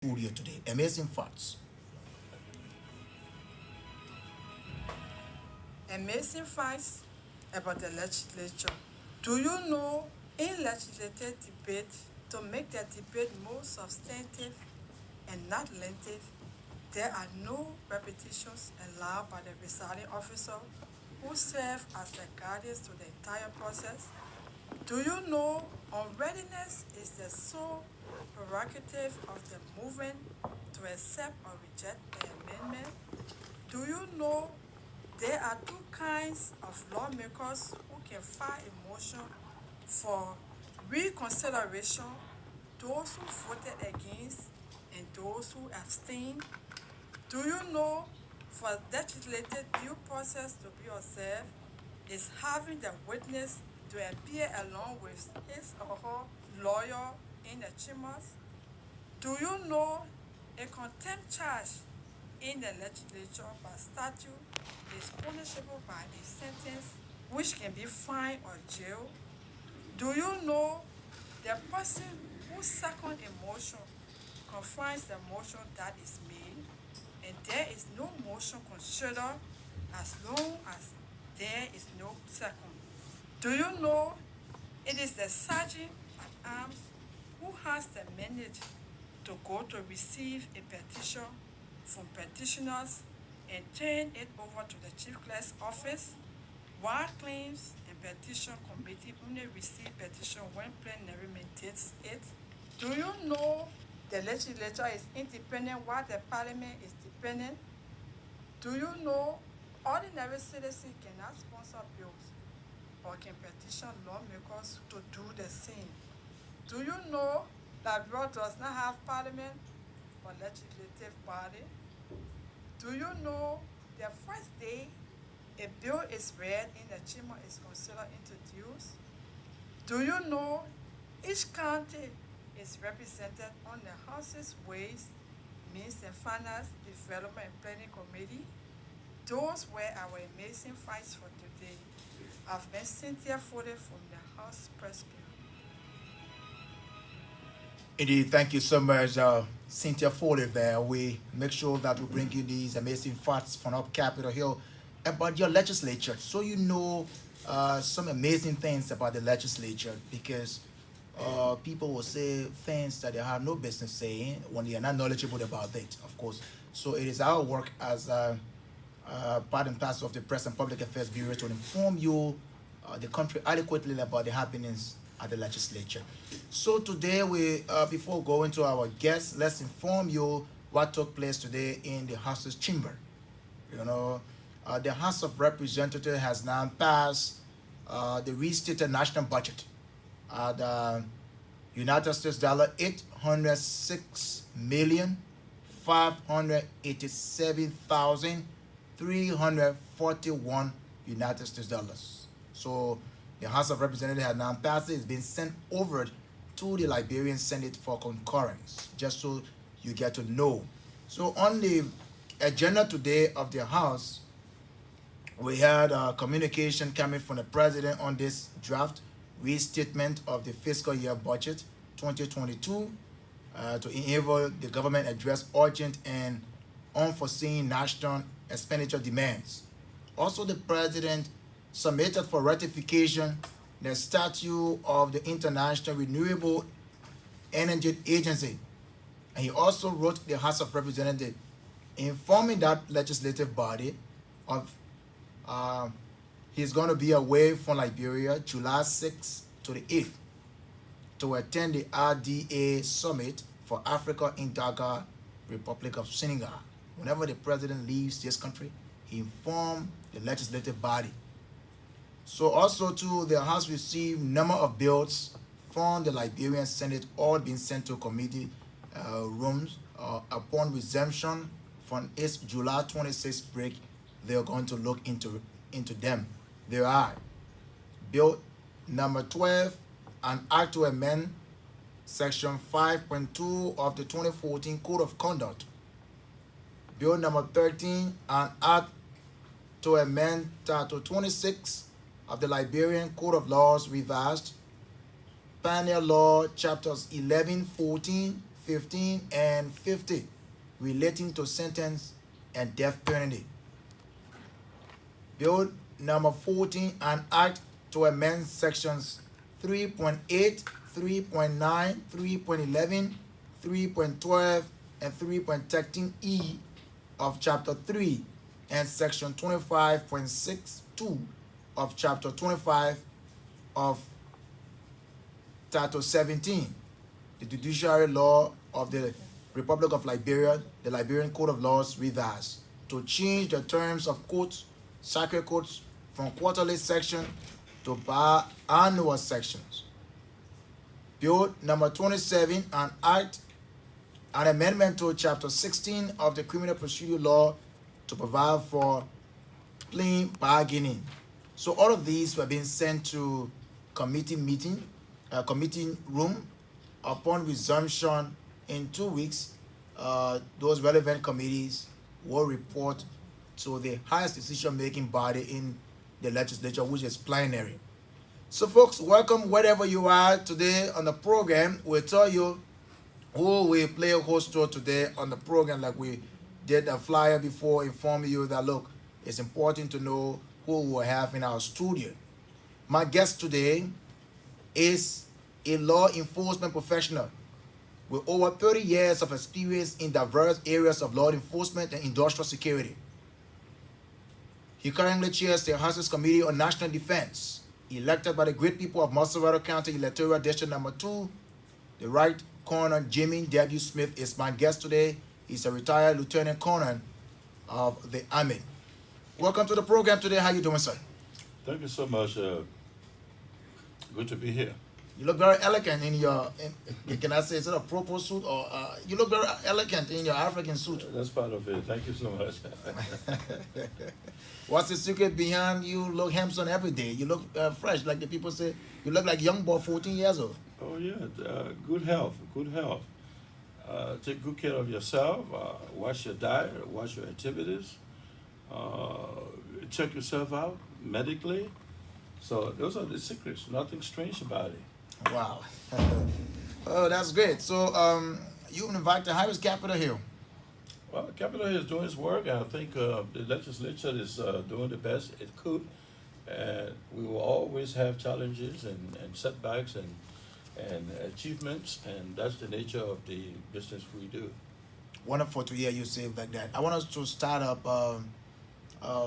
studio today. Amazing facts. Amazing facts about the legislature. Do you know in legislative debate, to make the debate more substantive and not lengthy, there are no repetitions allowed by the presiding officer who serve as the guardians to the entire process? Do you know unreadiness is the sole prerogative of the movement to accept or reject the amendment? Do you know there are two kinds of lawmakers who can file a motion for reconsideration: those who voted against and those who abstained? Do you know for legislative due process to be observed is having the witness to appear along with his or her lawyer in the chambers? Do you know a contempt charge in the legislature by statute is punishable by a sentence which can be fine or jail? Do you know the person who second a motion confirms the motion that is made, and there is no motion considered as long as there is no second? Do you know it is the sergeant at arms who has the mandate to go to receive a petition from petitioners and turn it over to the chief clerk's office, while claims and petition committee only receive petition when plenary mandates it? Do you know the legislature is independent while the parliament is dependent? Do you know ordinary citizens cannot sponsor bills or can petition lawmakers to do the same? Do you know that Bureau does not have parliament or legislative body? Do you know the first day a bill is read in the chamber is considered introduced? Do you know each county is represented on the House's Ways, Means and Finance Development and Planning Committee? Those were our amazing fights for today. I've been Cynthia Fode from the House Press Bureau. Indeed, thank you so much, Cynthia Ford. There, we make sure that we bring you these amazing facts from up Capitol Hill about your legislature, so you know some amazing things about the legislature. Because people will say things that they have no business saying when they are not knowledgeable about it, of course. So it is our work as part and parcel of the Press and Public Affairs Bureau to inform you, the country, adequately about the happenings at the legislature. So today, we before going to our guests, let's inform you what took place today in the House's chamber. You know, the House of Representatives has now passed the restated national budget at United States dollar 806,587,341 United States dollars. So the House of Representatives has now passed it. It's been sent over to the Liberian Senate for concurrence, just so you get to know. So on the agenda today of the House, we had a communication coming from the president on this draft restatement of the fiscal year budget 2022 to enable the government address urgent and unforeseen national expenditure demands. Also, the president submitted for ratification the statute of the International Renewable Energy Agency. And he also wrote the House of Representatives informing that legislative body of he's going to be away from Liberia July 6th to the 8th to attend the RDA Summit for Africa in Dakar, Republic of Senegal. Whenever the president leaves this country, he informed the legislative body. So also too, the House received number of bills from the Liberian Senate, all being sent to committee rooms upon resumption from its July 26th break. They're going to look into them. There are Bill number 12, an act to amend Section 5.2 of the 2014 Code of Conduct. Bill number 13, an act to amend Title 26 of the Liberian Code of Laws revised, Penal Law, chapters 11, 14, 15 and 50 relating to sentence and death penalty. Bill number 14, an act to amend sections 3.8, 3.9, 3.11, 3.12, and 3.13E of Chapter 3 and Section 25.62 of Chapter 25 of Title 17, the judiciary law of the Republic of Liberia, the Liberian Code of Laws revised, to change the terms of quotes, sacred quotes, from quarterly section to biannual sections. Bill number 27, an act, an amendment to Chapter 16 of the Criminal Procedure Law to provide for plea bargaining. So all of these were being sent to committee room. Upon resumption in 2 weeks, those relevant committees will report to the highest decision-making body in the legislature, which is plenary. So folks, welcome wherever you are today on the program. We'll tell you who we play host to today on the program, like we did a flyer before, informing you that, look, it's important to know who we'll have in our studio. My guest today is a law enforcement professional with over 30 years of experience in diverse areas of law enforcement and industrial security. He currently chairs the House's Committee on National Defense, elected by the great people of Musselwhite County Electoral District Number 2. The Right Colonel Jimmy W. Smith is my guest today. He's a retired Lieutenant Colonel of the Army. Welcome to the program today. How you doing, sir? Thank you so much. Good to be here. You look very elegant in your, can I say, is it a purple suit? Or you look very elegant in your African suit. That's part of it. Thank you so much. What's the secret behind you look handsome every day? You look fresh, like the people say. You look like young boy, 14 years old. Oh yeah, good health, good health. Take good care of yourself. Watch your diet, watch your activities. Check yourself out medically. So those are the secrets. Nothing strange about it. Wow. Oh, that's great. So you invite the highest Capitol Hill. Well, Capitol Hill is doing its work, and I think the legislature is doing the best it could. And we will always have challenges and setbacks and achievements, and that's the nature of the business we do. Wonderful to hear you say like that. I want us to start up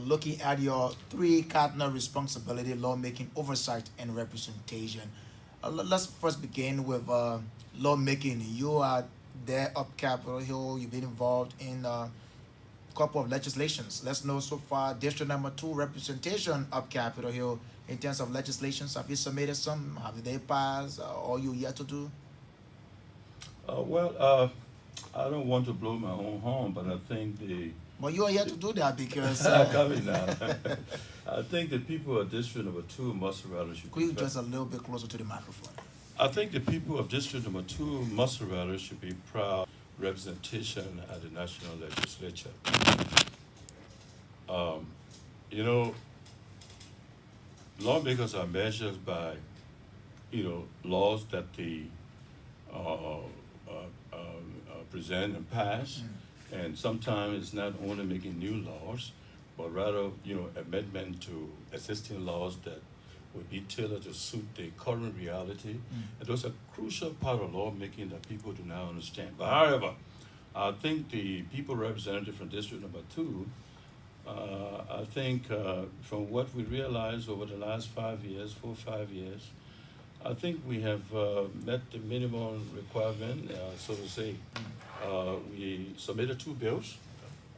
looking at your three cardinal responsibility: lawmaking, oversight, and representation. Let's first begin with lawmaking. You are there up Capitol Hill. You've been involved in a couple of legislations. Let's know so far, District Number 2 representation up Capitol Hill in terms of legislations. Have you submitted some? Have they passed? Or you yet to do? I don't want to blow my own horn, but I think Well, you are here to do that because. Coming now. I think the people of District Number 2 must rather should. Could you just a little bit closer to the microphone? I think the people of District Number 2 must rather should be proud representation at the national legislature. You know, lawmakers are measured by, laws that they present and pass. And sometimes it's not only making new laws, but rather, amendment to existing laws that would be tailored to suit the current reality. And those are crucial part of lawmaking that people do not understand. But however, I think the people represented from District Number 2, I think from what we realized over the last 5 years, 4 or 5 years, I think we have met the minimum requirement, so to say. We submitted 2 bills.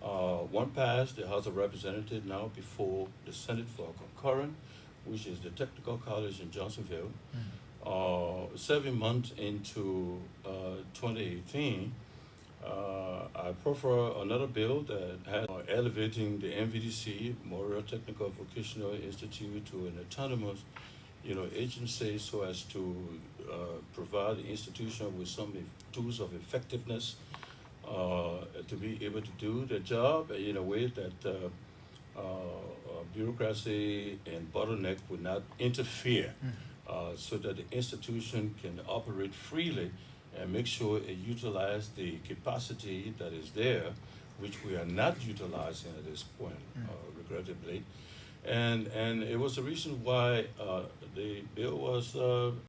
One passed the House of Representatives, now before the Senate for concurrent, which is the Technical College in Johnsonville. 7 months into 2018, I prefer another bill that has elevating the MVDC, Memorial Technical Vocational Institute, to an autonomous, agency, so as to provide the institution with some tools of effectiveness to be able to do the job in a way that bureaucracy and bottleneck would not interfere, so that the institution can operate freely and make sure it utilize the capacity that is there, which we are not utilizing at this point, regrettably. And it was the reason why the bill was